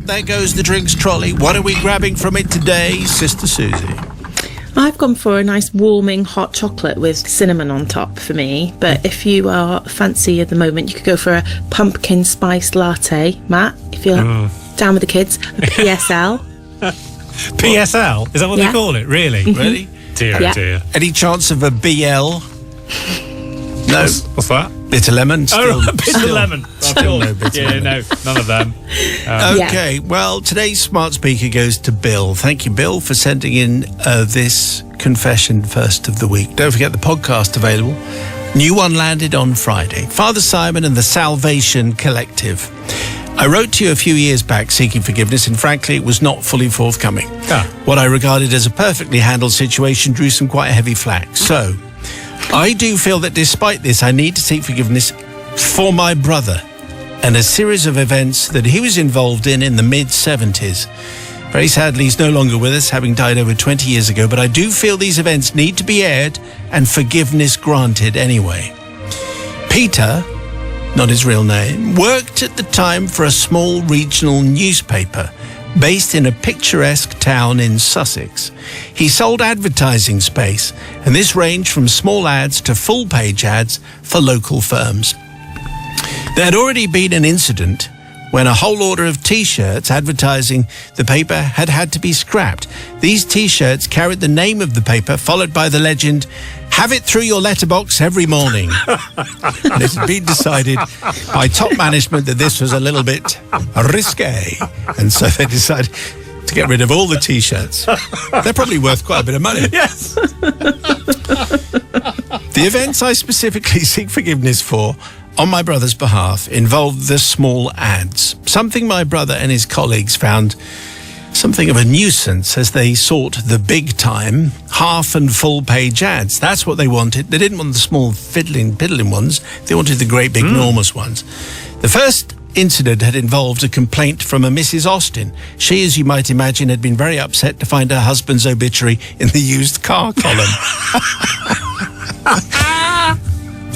There goes the drinks trolley. What are we grabbing from it today, Sister Susie? I've gone for a nice warming hot chocolate with cinnamon on top for me. But if you are fancy at the moment, you could go for a pumpkin spice latte, Matt, if you're down with the kids. A PSL. PSL? Is that what they call it? Really? Mm-hmm. Really? Dear, dear. Any chance of a BL? No. What's that? Bitter lemon? Still, bitter lemon. Still no bitter lemon. No, none of them. Okay, well, today's smart speaker goes to Bill. Thank you, Bill, for sending in this confession first of the week. Don't forget the podcast available. New one landed on Friday. Father Simon and the Salvation Collective. I wrote to you a few years back seeking forgiveness, and frankly, it was not fully forthcoming. What I regarded as a perfectly handled situation drew some quite heavy flack. So, I do feel that despite this, I need to seek forgiveness for my brother and a series of events that he was involved in the mid-70s. Very sadly, he's no longer with us, having died over 20 years ago, but I do feel these events need to be aired and forgiveness granted anyway. Peter, not his real name, worked at the time for a small regional newspaper based in a picturesque town in Sussex. He sold advertising space, and this ranged from small ads to full-page ads for local firms. There had already been an incident when a whole order of T-shirts advertising the paper had to be scrapped. These T-shirts carried the name of the paper, followed by the legend, "Have it through your letterbox every morning." And it had been decided by top management that this was a little bit risque. And so they decided to get rid of all the T-shirts. They're probably worth quite a bit of money. Yes. The events I specifically seek forgiveness for on my brother's behalf involved the small ads, something my brother and his colleagues found something of a nuisance as they sought the big-time half and full-page ads. That's what they wanted. They didn't want the small fiddling ones. They wanted the great big enormous ones. The first incident had involved a complaint from a Mrs. Austin. She, as you might imagine, had been very upset to find her husband's obituary in the used car column.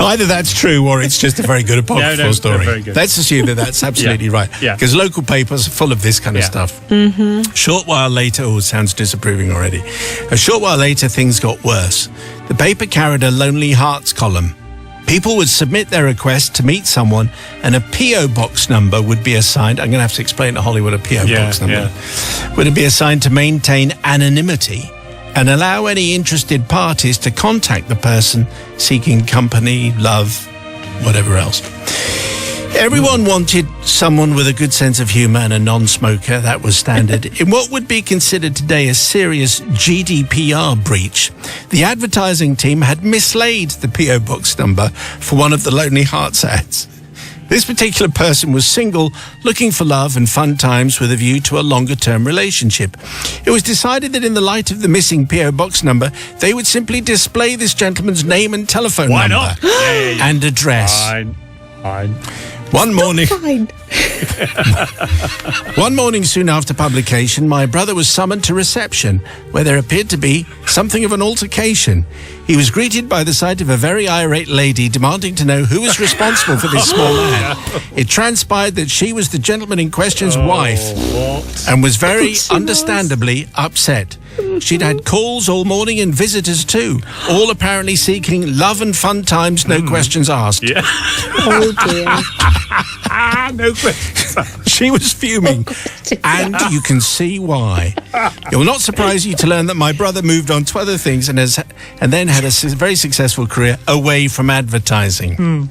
Either that's true or it's just a very good apocryphal story. Very good. Let's assume that that's absolutely right. Because local papers are full of this kind of stuff. Mm-hmm. Short while later, it sounds disapproving already. A short while later, things got worse. The paper carried a Lonely Hearts column. People would submit their request to meet someone, and a P.O. box number would be assigned. I'm going to have to explain to Holly what a P.O. box number would be assigned to maintain anonymity and allow any interested parties to contact the person seeking company, love, whatever else. Everyone wanted someone with a good sense of humour and a non-smoker. That was standard. In what would be considered today a serious GDPR breach, the advertising team had mislaid the P.O. box number for one of the Lonely Hearts ads. This particular person was single, looking for love and fun times with a view to a longer-term relationship. It was decided that in the light of the missing P.O. box number, they would simply display this gentleman's name and telephone number. Why not? And address. Fine. One morning, Fine. One morning soon after publication, my brother was summoned to reception, where there appeared to be something of an altercation. He was greeted by the sight of a very irate lady demanding to know who was responsible for this small ad. It transpired that she was the gentleman in question's wife and was very understandably upset. She'd had calls all morning and visitors too, all apparently seeking love and fun times, no questions asked. Yeah. Oh dear. No questions. She was fuming, and you can see why. It will not surprise you to learn that my brother moved on to other things and then had a very successful career away from advertising.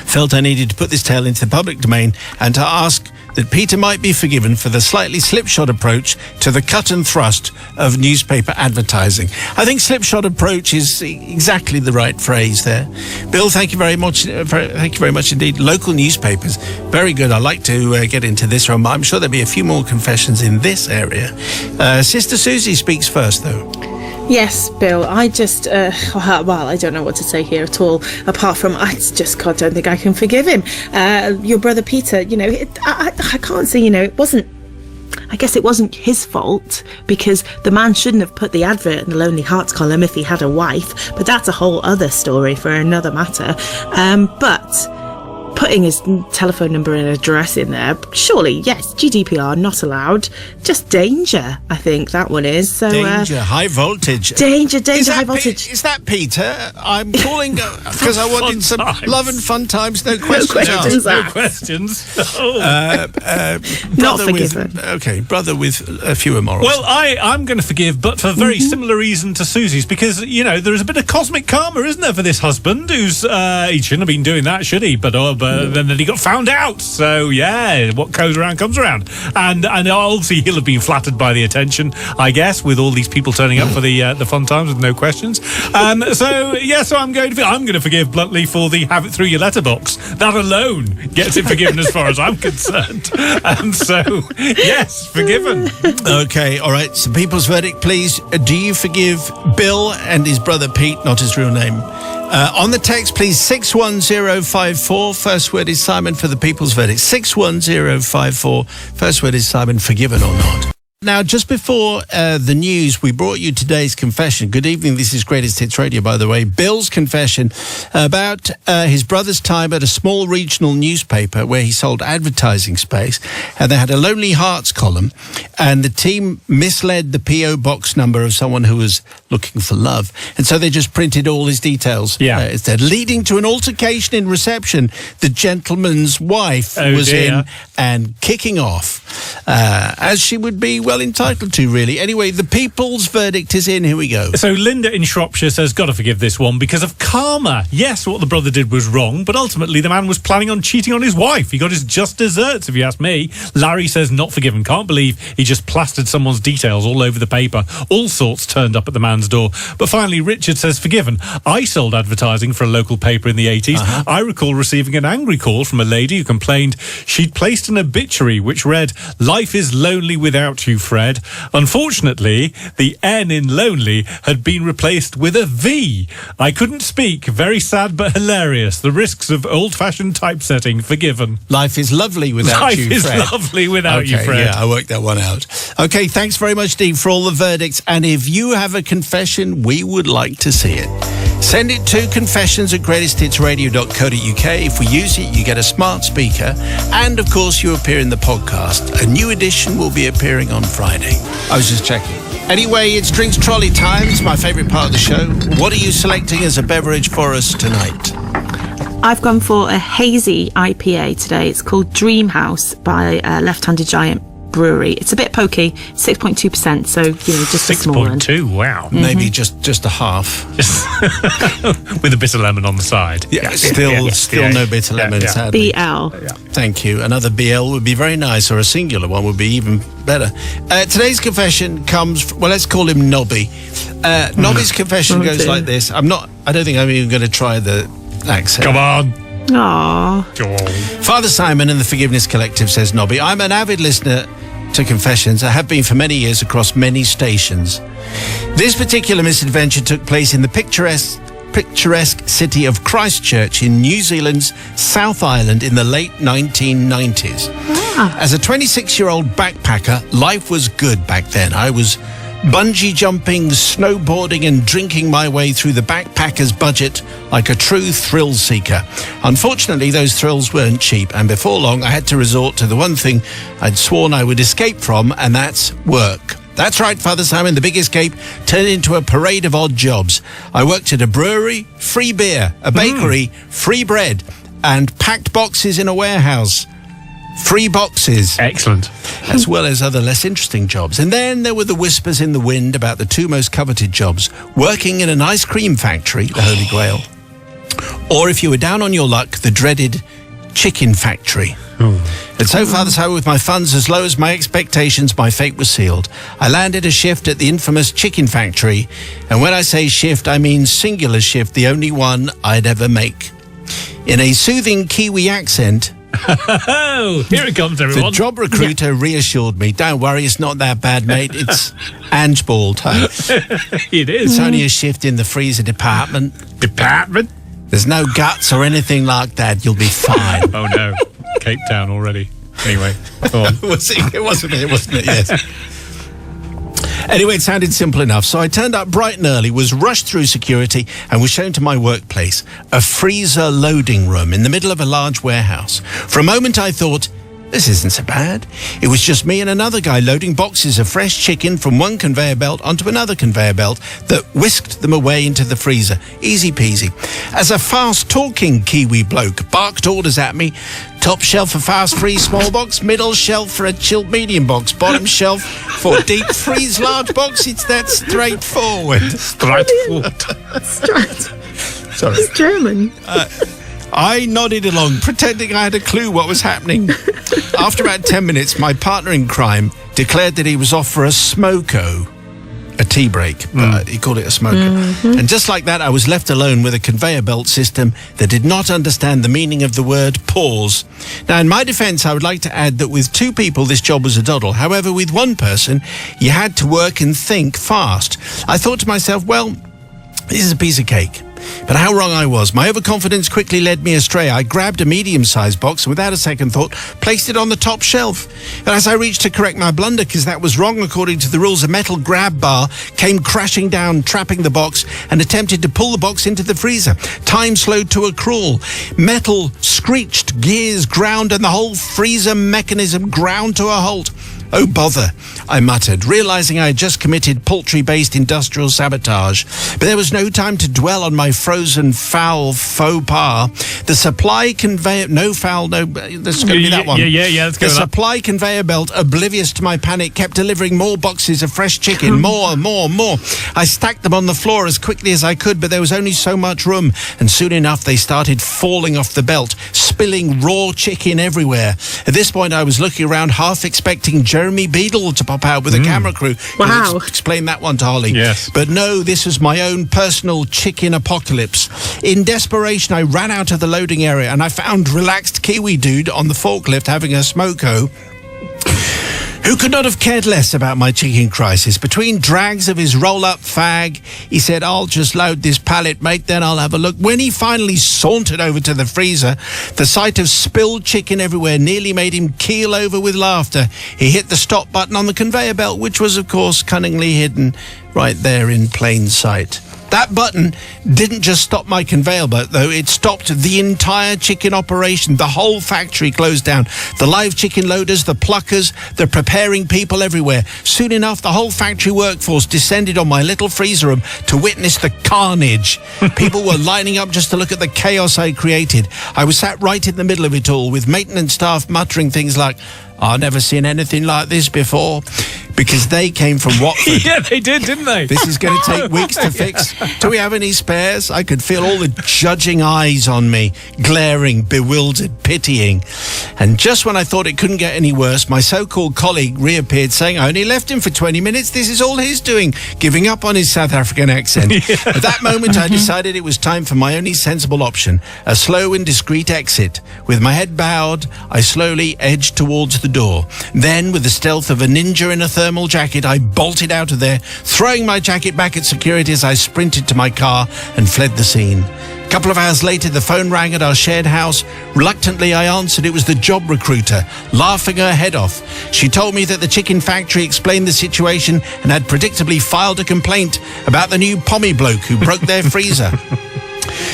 Felt I needed to put this tale into the public domain and to ask that Peter might be forgiven for the slightly slipshod approach to the cut and thrust of newspaper advertising. I think slipshod approach is exactly the right phrase there. Bill, thank you very much. Thank you very much indeed. Local newspapers, very good. I'd like to get into this one. I'm sure there'll be a few more confessions in this area. Sister Susie speaks first, though. Yes, Bill, I just, I don't know what to say here at all, apart from I don't think I can forgive him. Your brother Peter, I can't say, I guess it wasn't his fault, because the man shouldn't have put the advert in the Lonely Hearts column if he had a wife, but that's a whole other story for another matter. But putting his telephone number and address in there. Surely, yes, GDPR, not allowed. Just danger, I think that one is. So Danger, high voltage. Danger, high voltage. Is that Peter? I'm calling because I wanted some love and fun times, no questions questions asked. asked. No questions. Not forgiven. Okay, brother with a few immoral. Well, I'm going to forgive, but for a very similar reason to Susie's, because, there is a bit of cosmic karma, isn't there, for this husband who's, he shouldn't have been doing that, should he? But then he got found out. So, yeah, what goes around comes around. And obviously he'll have been flattered by the attention, I guess, with all these people turning up for the fun times with no questions. So I'm going to forgive bluntly for the have it through your letterbox. That alone gets it forgiven as far as I'm concerned. And so, yes, forgiven. Okay, all right. So people's verdict, please. Do you forgive Bill and his brother Pete, not his real name? On the text, please, 61054. First word is Simon for the people's verdict. 61054. First word is Simon, forgiven or not. Now, just before the news, we brought you today's confession. Good evening. This is Greatest Hits Radio, by the way. Bill's confession about his brother's time at a small regional newspaper where he sold advertising space. And they had a Lonely Hearts column. And the team misled the P.O. box number of someone who was looking for love. And so they just printed all his details. Yeah. Instead, leading to an altercation in reception. The gentleman's wife was in and kicking off, as she would be well entitled to, really. Anyway, the people's verdict is in. Here we go. So Linda in Shropshire says, got to forgive this one because of karma. Yes, what the brother did was wrong, but ultimately the man was planning on cheating on his wife. He got his just desserts, if you ask me. Larry says, not forgiven. Can't believe he just plastered someone's details all over the paper. All sorts turned up at the man's door. But finally, Richard says, forgiven. I sold advertising for a local paper in the 80s. I recall receiving an angry call from a lady who complained she'd placed an obituary which read, "Life is lonely without you, Fred." Unfortunately, the N in lonely had been replaced with a V. I couldn't speak. Very sad but hilarious. The risks of old-fashioned typesetting. Forgiven. Life is lovely without you, Fred. Life is lovely without you, Fred. Yeah, I worked that one out. Okay, thanks very much, Steve, for all the verdicts. And if you have a confession, we would like to see it. Send it to confessions@greatesthitsradio.co.uk. If we use it, you get a smart speaker. And, of course, you appear in the podcast. A new edition will be appearing on Friday. I was just checking. Anyway, it's Drinks Trolley time. It's my favourite part of the show. What are you selecting as a beverage for us tonight? I've gone for a hazy IPA today. It's called Dream House by Left-Handed Giant Brewery. It's a bit pokey, 6.2%, so, just a small one. 6.2, wow. Maybe just a half. With a bit of lemon on the side. Still no bitter lemon, sadly. BL. Thank you. Another BL would be very nice, or a singular one would be even better. Today's confession comes, let's call him Nobby. Nobby's confession goes like this. I don't think I'm even going to try the accent. Come on. Aww. Father Simon and the Forgiveness Collective, says Nobby. I'm an avid listener to confessions. I have been for many years across many stations. This particular misadventure took place in the picturesque city of Christchurch in New Zealand's South Island in the late 1990s. As a 26-year-old backpacker, life was good back then. I was bungee jumping, snowboarding and drinking my way through the backpacker's budget like a true thrill seeker. Unfortunately, those thrills weren't cheap, and before long I had to resort to the one thing I'd sworn I would escape from, and that's work. That's right, Father Simon, the big escape turned into a parade of odd jobs. I worked at a brewery, free beer, a bakery, free bread, and packed boxes in a warehouse. Free boxes. Excellent. As well as other less interesting jobs. And then there were the whispers in the wind about the two most coveted jobs, working in an ice cream factory, the Holy Grail, or if you were down on your luck, the dreaded chicken factory. And so, Father Simon, with my funds as low as my expectations, my fate was sealed. I landed a shift at the infamous chicken factory. And when I say shift, I mean singular shift, the only one I'd ever make. In a soothing Kiwi accent, here it comes, everyone. The job recruiter reassured me, don't worry, it's not that bad, mate. It's Ange Ball time. It is. It's only a shift in the freezer department. There's no guts or anything like that. You'll be fine. Oh, no. Cape Town already. Anyway, go on. It wasn't it, yes. Anyway, it sounded simple enough, so I turned up bright and early, was rushed through security, and was shown to my workplace, a freezer loading room in the middle of a large warehouse. For a moment I thought, this isn't so bad. It was just me and another guy loading boxes of fresh chicken from one conveyor belt onto another conveyor belt that whisked them away into the freezer. Easy peasy. As a fast-talking Kiwi bloke barked orders at me, top shelf for fast freeze small box, middle shelf for a chilled medium box, bottom shelf for deep freeze large box. It's that straightforward. Sorry. It's German. I nodded along, pretending I had a clue what was happening. After about 10 minutes, my partner in crime declared that he was off for a smoko, a tea break, but he called it a smoker. And just like that, I was left alone with a conveyor belt system that did not understand the meaning of the word pause. Now, in my defence, I would like to add that with two people, this job was a doddle. However, with one person, you had to work and think fast. I thought to myself, well, this is a piece of cake. But how wrong I was. My overconfidence quickly led me astray. I grabbed a medium-sized box and without a second thought placed it on the top shelf. And as I reached to correct my blunder, because that was wrong according to the rules, a metal grab bar came crashing down, trapping the box, and attempted to pull the box into the freezer. Time slowed to a crawl. Metal screeched, gears ground, and the whole freezer mechanism ground to a halt. Oh, bother, I muttered, realising I had just committed poultry-based industrial sabotage. But there was no time to dwell on my frozen fowl faux pas. The supply conveyor... No foul, no... There's going to be that one. Yeah, let's go. The supply conveyor belt, oblivious to my panic, kept delivering more boxes of fresh chicken. More. I stacked them on the floor as quickly as I could, but there was only so much room. And soon enough, they started falling off the belt, spilling raw chicken everywhere. At this point, I was looking around, half expecting Jeremy Beadle to pop out with a camera crew. Wow. Explain that one to Holly. Yes. But no, this was my own personal chicken apocalypse. In desperation, I ran out of the loading area and I found relaxed Kiwi dude on the forklift having a smoko, who could not have cared less about my chicken crisis. Between drags of his roll-up fag, he said, I'll just load this pallet, mate, then I'll have a look. When he finally sauntered over to the freezer, the sight of spilled chicken everywhere nearly made him keel over with laughter. He hit the stop button on the conveyor belt, which was, of course, cunningly hidden right there in plain sight. That button didn't just stop my conveyor belt, though. It stopped the entire chicken operation. The whole factory closed down. The live chicken loaders, the pluckers, the preparing people everywhere. Soon enough, the whole factory workforce descended on my little freezer room to witness the carnage. People were lining up just to look at the chaos I created. I was sat right in the middle of it all, with maintenance staff muttering things like, I've never seen anything like this before, because they came from Watford. Yeah, they did, didn't they? This is going to take weeks to fix. Do we have any spares? I could feel all the judging eyes on me, glaring, bewildered, pitying. And just when I thought it couldn't get any worse, my so-called colleague reappeared saying, I only left him for 20 minutes. This is all his doing, giving up on his South African accent. At that moment, I decided it was time for my only sensible option, a slow and discreet exit. With my head bowed, I slowly edged towards the door. Then, with the stealth of a ninja in a thermal jacket, I bolted out of there, throwing my jacket back at security as I sprinted to my car and fled the scene. A couple of hours later, the phone rang at our shared house. Reluctantly, I answered. It was the job recruiter, laughing her head off. She told me that the chicken factory explained the situation and had predictably filed a complaint about the new pommy bloke who broke their freezer.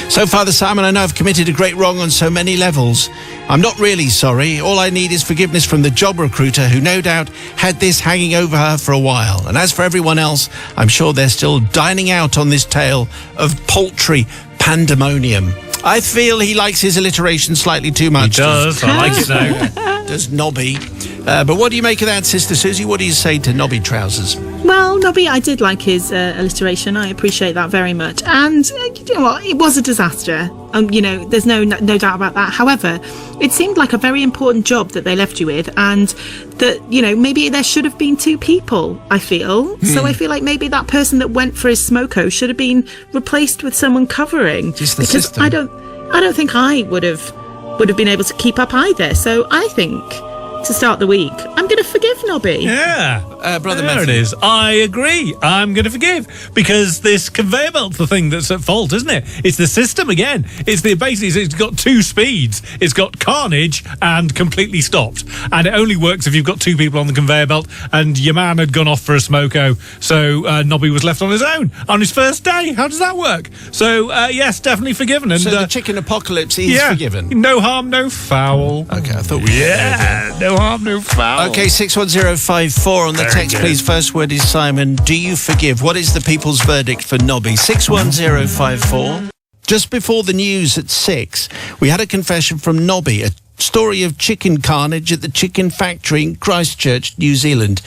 So, Father Simon, I know I've committed a great wrong on so many levels. I'm not really sorry. All I need is forgiveness from the job recruiter, who no doubt had this hanging over her for a while. And as for everyone else, I'm sure they're still dining out on this tale of poultry pandemonium. I feel he likes his alliteration slightly too much. He does. I like it now. Does Nobby. But what do you make of that, Sister Susie? What do you say to Nobby Trousers? Well, Nobby, I did like his alliteration. I appreciate that very much. And you know what? It was a disaster. There's no doubt about that. However, it seemed like a very important job that they left you with, and that, maybe there should have been two people, I feel. So I feel like maybe that person that went for his smoko should have been replaced with someone covering. Just the because system. I don't think I would have been able to keep up either. So I think to start the week. I'm going to forgive Nobby. Yeah. Brother There Matthew. it is. I agree. I'm going to forgive because this conveyor belt's the thing that's at fault, isn't it? It's the system again. Basically it's got two speeds. It's got carnage and completely stopped. And it only works if you've got two people on the conveyor belt and your man had gone off for a smoko. So Nobby was left on his own on his first day. How does that work? So yes, definitely forgiven. And So the chicken apocalypse is forgiven. No harm, no foul. Okay, I thought we no harm, no foul. Okay, 61054 on the text, please. First word is Simon. Do you forgive? What is the people's verdict for Nobby? 61054. Just before the news at 6, we had a confession from Nobby, a story of chicken carnage at the chicken factory in Christchurch, New Zealand.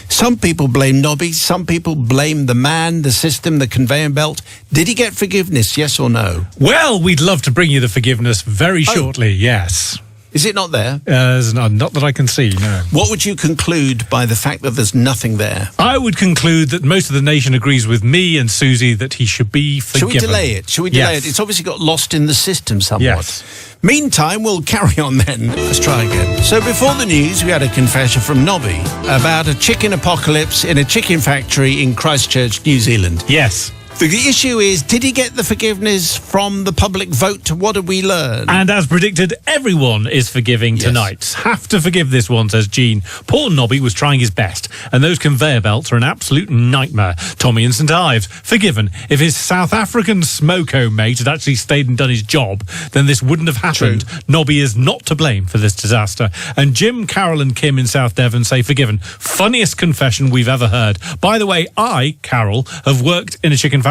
Some people blame Nobby, some people blame the man, the system, the conveyor belt. Did he get forgiveness, yes or no? Well, we'd love to bring you the forgiveness very shortly, yes. Is it not there? Not that I can see, no. What would you conclude by the fact that there's nothing there? I would conclude that most of the nation agrees with me and Susie that he should be forgiven. Should we delay it? Should we delay Yes. it? It's obviously got lost in the system somewhat. Yes. Meantime, we'll carry on then. Let's try again. So before the news, we had a confession from Nobby about a chicken apocalypse in a chicken factory in Christchurch, New Zealand. Yes. The issue is, did he get the forgiveness from the public vote? What did we learn? And as predicted, everyone is forgiving tonight. Have to forgive this one, says Jean. Poor Nobby was trying his best, and those conveyor belts are an absolute nightmare. Tommy in St Ives, forgiven. If his South African smoko mate had actually stayed and done his job, then this wouldn't have happened. True. Nobby is not to blame for this disaster. And Jim, Carol and Kim in South Devon say forgiven. Funniest confession we've ever heard. By the way, I, Carol, have worked in a chicken factory.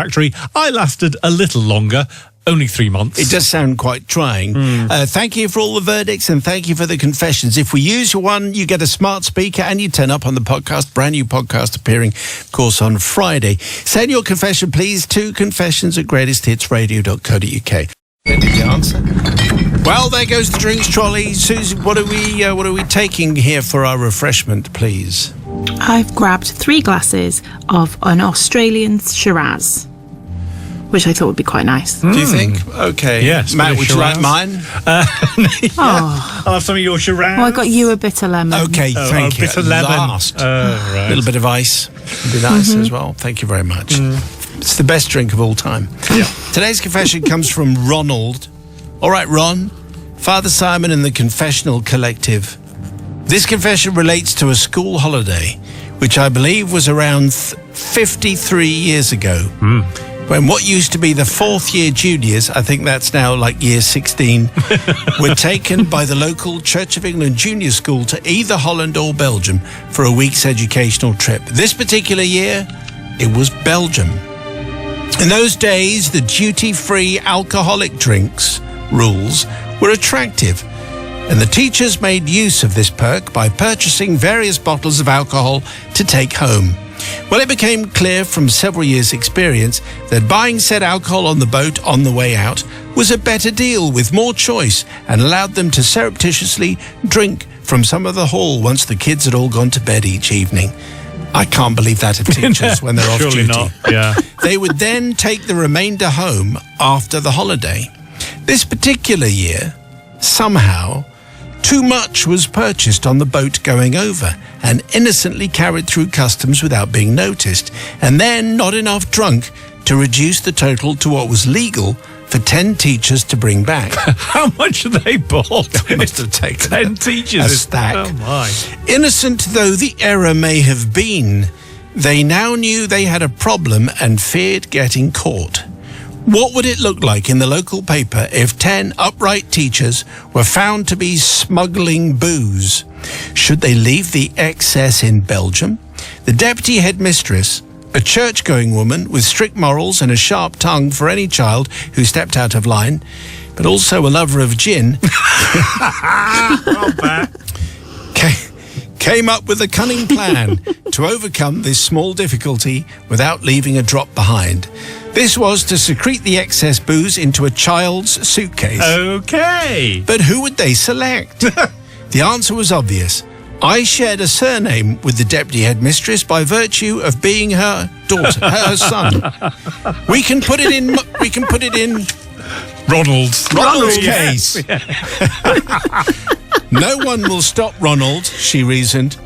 I lasted a little longer, only 3 months. It does sound quite trying. Thank you for all the verdicts and thank you for the confessions. If we use your one, you get a smart speaker and you turn up on the podcast. Brand new podcast appearing, of course, on Friday. Send your confession, please, to confessions@greatesthitsradio.co.uk. Did you answer? Well, there goes the drinks trolley. Susie, what are we taking here for our refreshment, please? I've grabbed 3 glasses of an Australian Shiraz, which I thought would be quite nice. Do you think? Okay. Yes, Matt, bit of would you like Shiraz. mine? I'll have some of your Shiraz. Well, I got you a bitter lemon. Okay, thank you. Bitter lemon. Last. Right. A little bit of ice would be nice as well. Thank you very much. It's the best drink of all time. Yeah. Today's confession comes from Ronald. All right, Ron, Father Simon and the Confessional Collective. This confession relates to a school holiday, which I believe was around 53 years ago, when what used to be the 4th year juniors, I think that's now like year 16, were taken by the local Church of England junior school to either Holland or Belgium for a week's educational trip. This particular year, it was Belgium. In those days, the duty-free alcoholic drinks rules were attractive, and the teachers made use of this perk by purchasing various bottles of alcohol to take home. Well, it became clear from several years' experience that buying said alcohol on the boat on the way out was a better deal with more choice and allowed them to surreptitiously drink from some of the hall once the kids had all gone to bed each evening. I can't believe that of teachers when they're off Surely duty. not. Yeah. They would then take the remainder home after the holiday. This particular year, somehow, too much was purchased on the boat going over and innocently carried through customs without being noticed, and then not enough drunk to reduce the total to what was legal for 10 teachers to bring back. How much have they bought? They must have taken 10 teachers. a stack. Oh, my. Innocent though the error may have been, they now knew they had a problem and feared getting caught. What would it look like in the local paper if 10 upright teachers were found to be smuggling booze? Should they leave the excess in Belgium? The deputy headmistress, a church-going woman with strict morals and a sharp tongue for any child who stepped out of line, but also a lover of gin, came up with a cunning plan to overcome this small difficulty without leaving a drop behind. This was to secrete the excess booze into a child's suitcase. Okay. But who would they select? The answer was obvious. I shared a surname with the deputy headmistress by virtue of being her daughter, her son. We can put it in Ronald's case. No one will stop Ronald, she reasoned.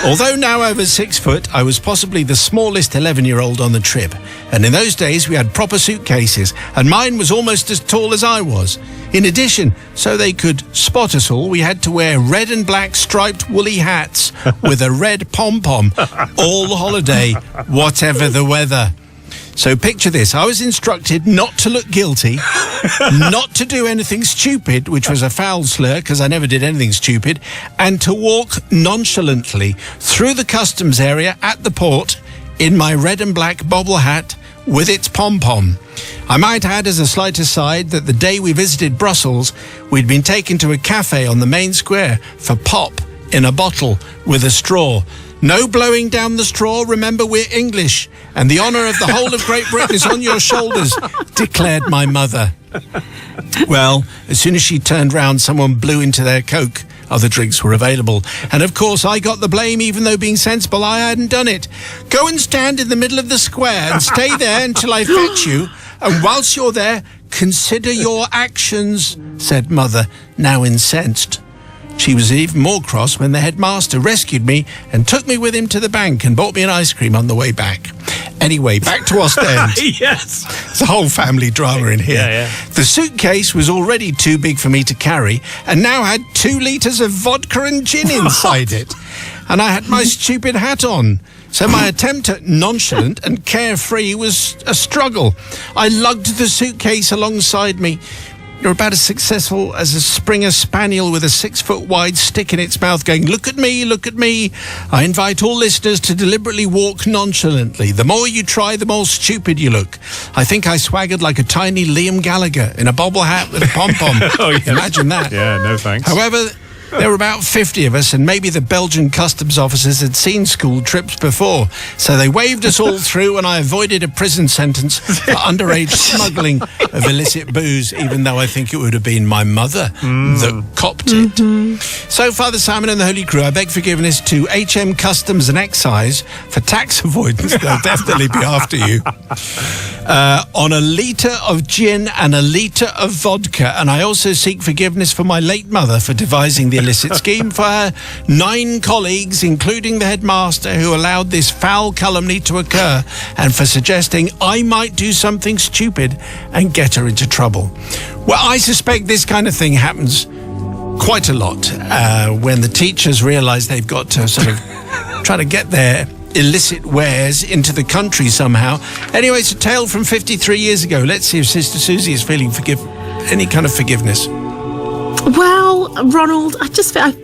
Although now over 6 foot, I was possibly the smallest 11-year-old on the trip. And in those days, we had proper suitcases, and mine was almost as tall as I was. In addition, so they could spot us all, we had to wear red and black striped woolly hats with a red pom-pom all holiday, whatever the weather. So picture this. I was instructed not to look guilty, not to do anything stupid, which was a foul slur because I never did anything stupid, and to walk nonchalantly through the customs area at the port in my red and black bobble hat with its pom-pom. I might add as a slight aside that the day we visited Brussels, we'd been taken to a cafe on the main square for pop in a bottle with a straw. No blowing down the straw, remember we're English, and the honour of the whole of Great Britain is on your shoulders, declared my mother. Well, as soon as she turned round, someone blew into their Coke. Other drinks were available. And of course, I got the blame, even though being sensible, I hadn't done it. Go and stand in the middle of the square and stay there until I fetch you. And whilst you're there, consider your actions, said Mother, now incensed. She was even more cross when the headmaster rescued me and took me with him to the bank and bought me an ice cream on the way back. Anyway, back to Ostend. Yes. It's a whole family drama in here. Yeah. The suitcase was already too big for me to carry and now had 2 litres of vodka and gin inside it. And I had my stupid hat on. So my attempt at nonchalant and carefree was a struggle. I lugged the suitcase alongside me. You're about as successful as a Springer Spaniel with a 6-foot wide stick in its mouth going, look at me, look at me. I invite all listeners to deliberately walk nonchalantly. The more you try, the more stupid you look. I think I swaggered like a tiny Liam Gallagher in a bobble hat with a pom-pom. Oh, yes. Imagine that. Yeah, no thanks. However, there were about 50 of us, and maybe the Belgian customs officers had seen school trips before. So they waved us all through, and I avoided a prison sentence for underage smuggling of illicit booze, even though I think it would have been my mother that copped it. So, Father Simon and the Holy Crew, I beg forgiveness to HM Customs and Excise for tax avoidance. They'll definitely be after you. On a litre of gin and a litre of vodka. And I also seek forgiveness for my late mother for devising the illicit scheme for her 9 colleagues, including the headmaster, who allowed this foul calumny to occur, and for suggesting I might do something stupid and get her into trouble. Well, I suspect this kind of thing happens quite a lot when the teachers realise they've got to sort of try to get their illicit wares into the country somehow. Anyway, it's a tale from 53 years ago. Let's see if Sister Susie is feeling any kind of forgiveness. Well, Ronald, I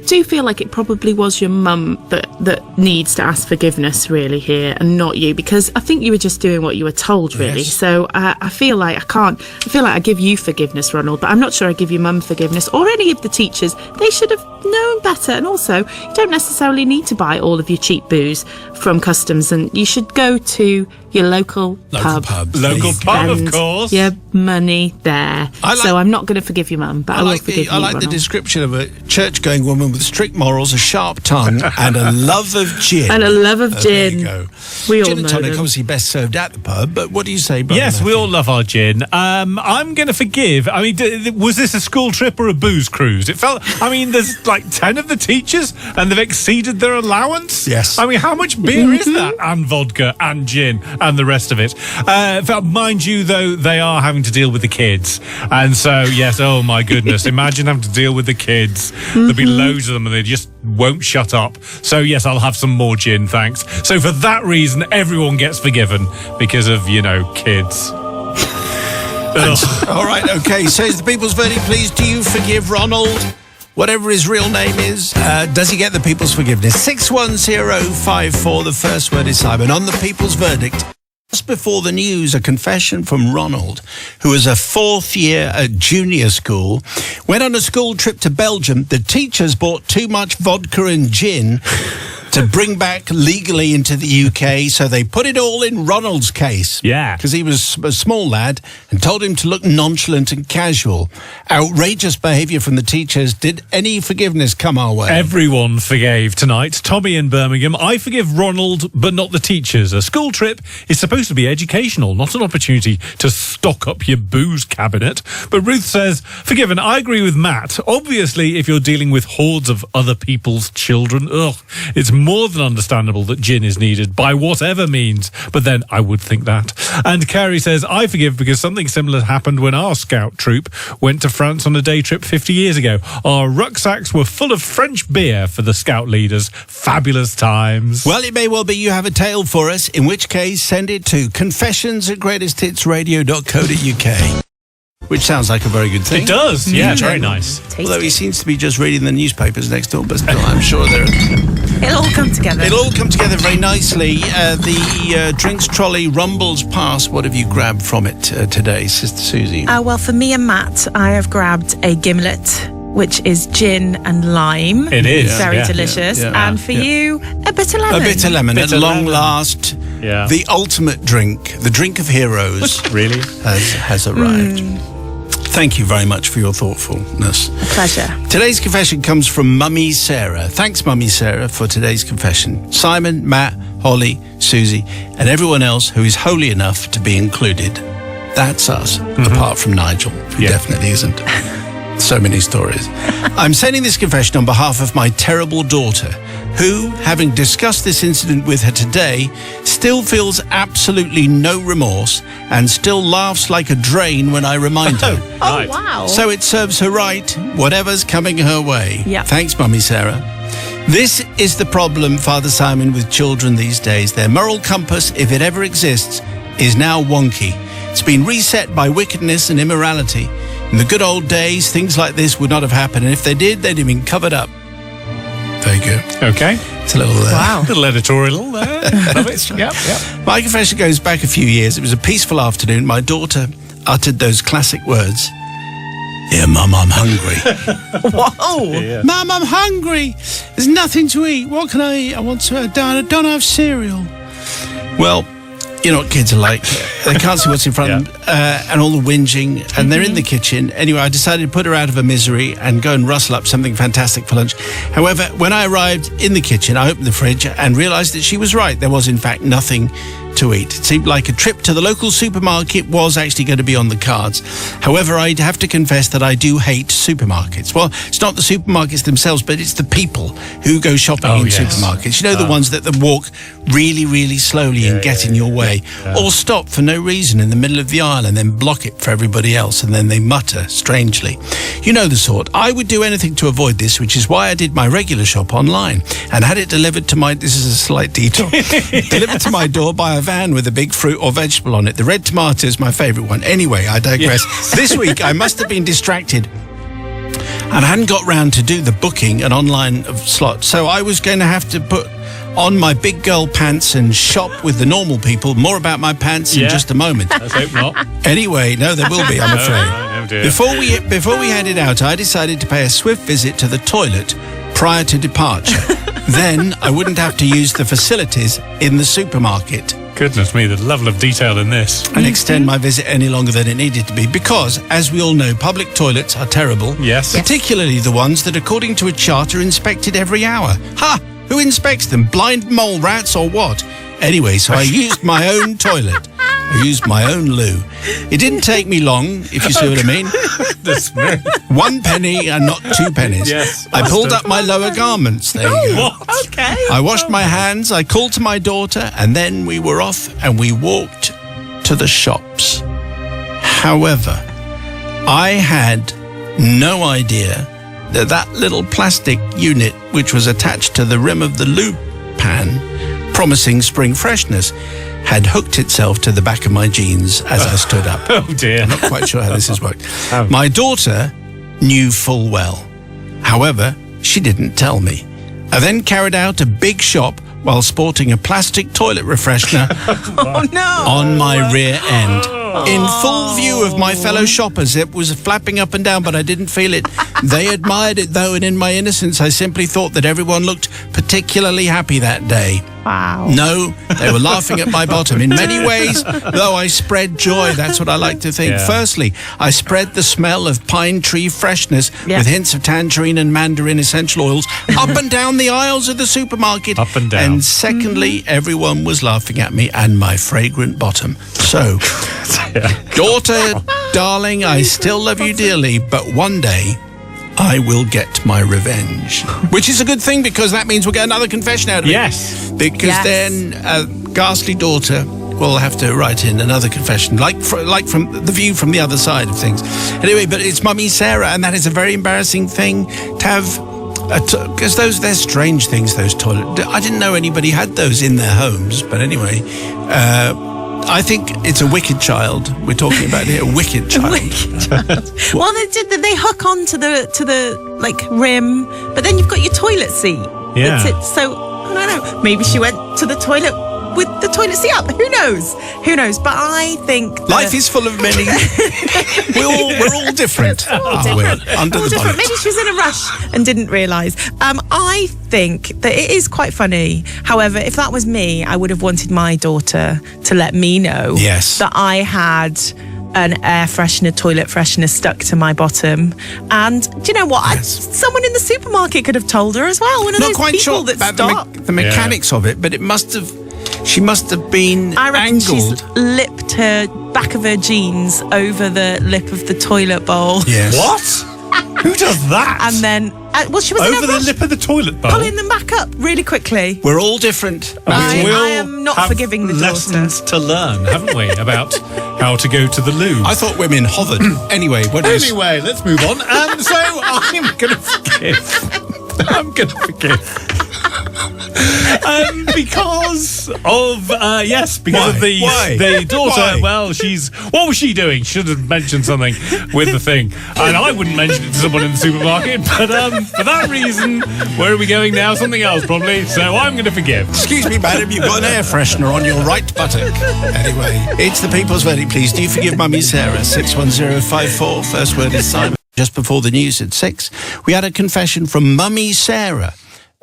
do feel like it probably was your mum that needs to ask forgiveness really here, and not you, because I think you were just doing what you were told really. Yes. So I feel like I give you forgiveness, Ronald, but I'm not sure I give your mum forgiveness or any of the teachers. They should have known better. And also, you don't necessarily need to buy all of your cheap booze from customs, and you should go to your local pub. Local pub, of course. Your money there. So I'm not going to forgive your mum, but I will forgive you, I like the Ronald. description of a church-going woman with strict morals, a sharp tongue, and a love of gin. And a love of There gin. you go. We all Gin and know tonic, them. obviously best served at the pub, but what do you say, Brother Yes, we Matthew? all love our gin. I'm going to forgive. I mean, was this a school trip or a booze cruise? It felt, I mean, there's like 10 of the teachers and they've exceeded their allowance. Yes. I mean, how much beer is that? And vodka and gin and the rest of it. Mind you, though, they are having to deal with the kids. And so, yes, oh my goodness, imagine having to deal with the kids. There'll be loads of them and they just won't shut up. So, yes, I'll have some more gin, thanks. So for that reason, everyone gets forgiven because of, kids. All right, okay. Says the people's verdict, please. Do you forgive Ronald? Whatever his real name is, does he get the people's forgiveness? 61054, the first word is Simon. On the people's verdict, just before the news, a confession from Ronald, who was a 4th year at junior school, went on a school trip to Belgium. The teachers bought too much vodka and gin, to bring back legally into the UK, so they put it all in Ronald's case. Yeah. Because he was a small lad and told him to look nonchalant and casual. Outrageous behaviour from the teachers. Did any forgiveness come our way? Everyone forgave tonight. Tommy in Birmingham, I forgive Ronald, but not the teachers. A school trip is supposed to be educational, not an opportunity to stock up your booze cabinet. But Ruth says, forgiven. I agree with Matt. Obviously, if you're dealing with hordes of other people's children, it's more than understandable that gin is needed by whatever means. But then I would think that. And Carrie says, I forgive because something similar happened when our scout troop went to France on a day trip 50 years ago. Our rucksacks were full of French beer for the scout leaders. Fabulous times. Well, it may well be you have a tale for us, in which case send it to confessions@greatesthitsradio.co.uk. Which sounds like a very good thing. It does, yeah, very nice. Tasty. Although he seems to be just reading the newspapers next door, but still, I'm sure It'll all come together. it'll all come together very nicely. The drinks trolley rumbles past. What have you grabbed from it today, Sister Susie? Well, for me and Matt, I have grabbed a gimlet, which is gin and lime. It is, Very yeah. delicious. Yeah. And for you, a bitter lemon. A bitter lemon. At Bitter long lemon. last, Yeah. the ultimate drink, the drink of heroes, Really? has arrived. Thank you very much for your thoughtfulness. A pleasure. Today's confession comes from Mummy Sarah. Thanks, Mummy Sarah, for today's confession. Simon, Matt, Holly, Susie, and everyone else who is holy enough to be included. That's us, apart from Nigel, who Yeah. definitely isn't. So many stories. I'm sending this confession on behalf of my terrible daughter, who, having discussed this incident with her today, still feels absolutely no remorse and still laughs like a drain when I remind her. Right. Oh, wow. So it serves her right, whatever's coming her way. Yeah. Thanks, Mummy Sarah. This is the problem, Father Simon, with children these days. Their moral compass, if it ever exists, is now wonky. It's been reset by wickedness and immorality. In the good old days, things like this would not have happened, and if they did, they'd have been covered up. There you go. Okay. It's a little... Wow. Little editorial there. Love it. Yep. My confession goes back a few years. It was a peaceful afternoon. My daughter uttered those classic words. Yeah, Mum, I'm hungry. Whoa. Yeah. Mum, I'm hungry. There's nothing to eat. What can I eat? I don't have cereal. Well, you know what kids are like. They can't see what's in front of them, and all the whinging, and they're in the kitchen. Anyway, I decided to put her out of her misery and go and rustle up something fantastic for lunch. However, when I arrived in the kitchen, I opened the fridge and realised that she was right. There was, in fact, nothing to eat. It seemed like a trip to the local supermarket was actually going to be on the cards. However, I'd have to confess that I do hate supermarkets. Well, it's not the supermarkets themselves, but it's the people who go shopping in yes. supermarkets. You know, the ones that walk really, really slowly and get in your way, or stop for no reason in the middle of the aisle and then block it for everybody else, and then they mutter strangely. You know the sort. I would do anything to avoid this, which is why I did my regular shop online and had it delivered to my... This is a slight detour. Delivered to my door by a van with a big fruit or vegetable on it. The red tomato is my favourite one. Anyway, I digress. This week, I must have been distracted and I hadn't got round to do the booking and online of slots. So I was going to have to put on my big girl pants and shop with the normal people. More about my pants in just a moment. Let's hope not. Anyway, no, there will be, I'm afraid. Oh, dear. Before we headed out, I decided to pay a swift visit to the toilet prior to departure. Then I wouldn't have to use the facilities in the supermarket Goodness me, the level of detail in this. and extend my visit any longer than it needed to be, because, as we all know, public toilets are terrible. Yes. Particularly the ones that, according to a chart, are inspected every hour. Ha! Who inspects them? Blind mole rats or what? Anyway, so I used my own toilet. I used my own loo. It didn't take me long, if you see what I mean. This 1 penny and not 2 pennies. Yes, I pulled understood. up my lower garments. There you go. What? Okay. I washed my hands, I called to my daughter, and then we were off and we walked to the shops. However, I had no idea that that little plastic unit, which was attached to the rim of the loo pan, promising spring freshness, had hooked itself to the back of my jeans as I stood up. Oh dear. I'm not quite sure how this has worked. Oh. My daughter knew full well. However, she didn't tell me. I then carried out a big shop while sporting a plastic toilet refreshener Oh, no. on my rear end. in full view of my fellow shoppers. It was flapping up and down, but I didn't feel it. They admired it, though, and in my innocence, I simply thought that everyone looked particularly happy that day. Wow. No, they were laughing at my bottom. In many ways, though, I spread joy. That's what I like to think. Yeah. Firstly, I spread the smell of pine tree freshness with hints of tangerine and mandarin essential oils up and down the aisles of the supermarket. Up and down. And secondly, everyone was laughing at me and my fragrant bottom. So, daughter, darling, I still love you dearly, but one day I will get my revenge. Which is a good thing, because that means we'll get another confession out of it. Yes. Because then ghastly daughter will have to write in another confession, like from the view from the other side of things. Anyway, but it's Mummy Sarah, and that is a very embarrassing thing to have, because they're strange things, those toilets. I didn't know anybody had those in their homes, but anyway, I think it's a wicked child we're talking about here. A wicked child. Well, they hook onto the like rim, but then you've got your toilet seat. Yeah. So I don't know. Maybe she went to the toilet with the toilet seat up. Who knows? But I think Life is full of many. we're all different. Under the bonnet. Maybe she was in a rush and didn't realise. I think that it is quite funny. However, if that was me, I would have wanted my daughter to let me know that I had an air freshener, toilet freshener stuck to my bottom. And do you know what? Someone in the supermarket could have told her as well. One of Not those quite people sure that about stop. the mechanics of it, but she must have been I reckon angled. she's lipped her back of her jeans over the lip of the toilet bowl. Yes. What? Who does that? And then, she was in over a the rush, lip of the toilet bowl. pulling them back up really quickly. We're all different. I We all am not have forgiving the daughter. lessons to learn, haven't we, about how to go to the loo? I thought women hovered. Anyway, Anyway, let's move on. So I'm going to forgive. I'm going to forgive. Because of the daughter. Why? Well, what was she doing? Should have mentioned something with the thing, and I wouldn't mention it to someone in the supermarket. But for that reason, where are we going now? Something else probably. So I'm going to forgive. Excuse me, madam, you've got an air freshener on your right buttock. Anyway, it's the people's verdict, please. Do you forgive Mummy Sarah? 61054. First word is Simon. Just before the news at 6, we had a confession from Mummy Sarah.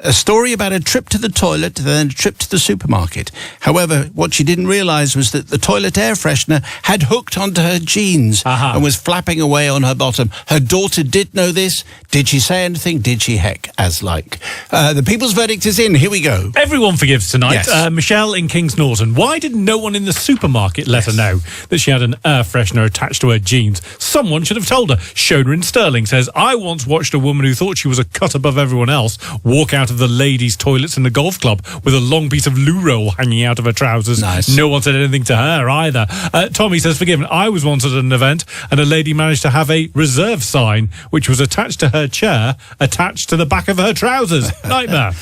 A story about a trip to the toilet, then a trip to the supermarket. However, what she didn't realise was that the toilet air freshener had hooked onto her jeans and was flapping away on her bottom. Her daughter did know this. Did she say anything? Did she heck? As like. The people's verdict is in. Here we go. Everyone forgives tonight. Yes. Michelle in Kings Norton. Why did no one in the supermarket let her know that she had an air freshener attached to her jeans? Someone should have told her. Shona in Stirling says, I once watched a woman who thought she was a cut above everyone else walk out of the ladies' toilets in the golf club with a long piece of loo roll hanging out of her trousers. Nice. No one said anything to her either. Tommy says, forgiven. I was once at an event and a lady managed to have a reserve sign which was attached to her chair, attached to the back of her trousers. Nightmare.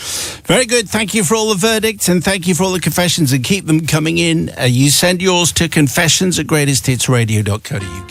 Very good. Thank you for all the verdicts and thank you for all the confessions, and keep them coming in. You send yours to confessions@greatesthitsradio.co.uk.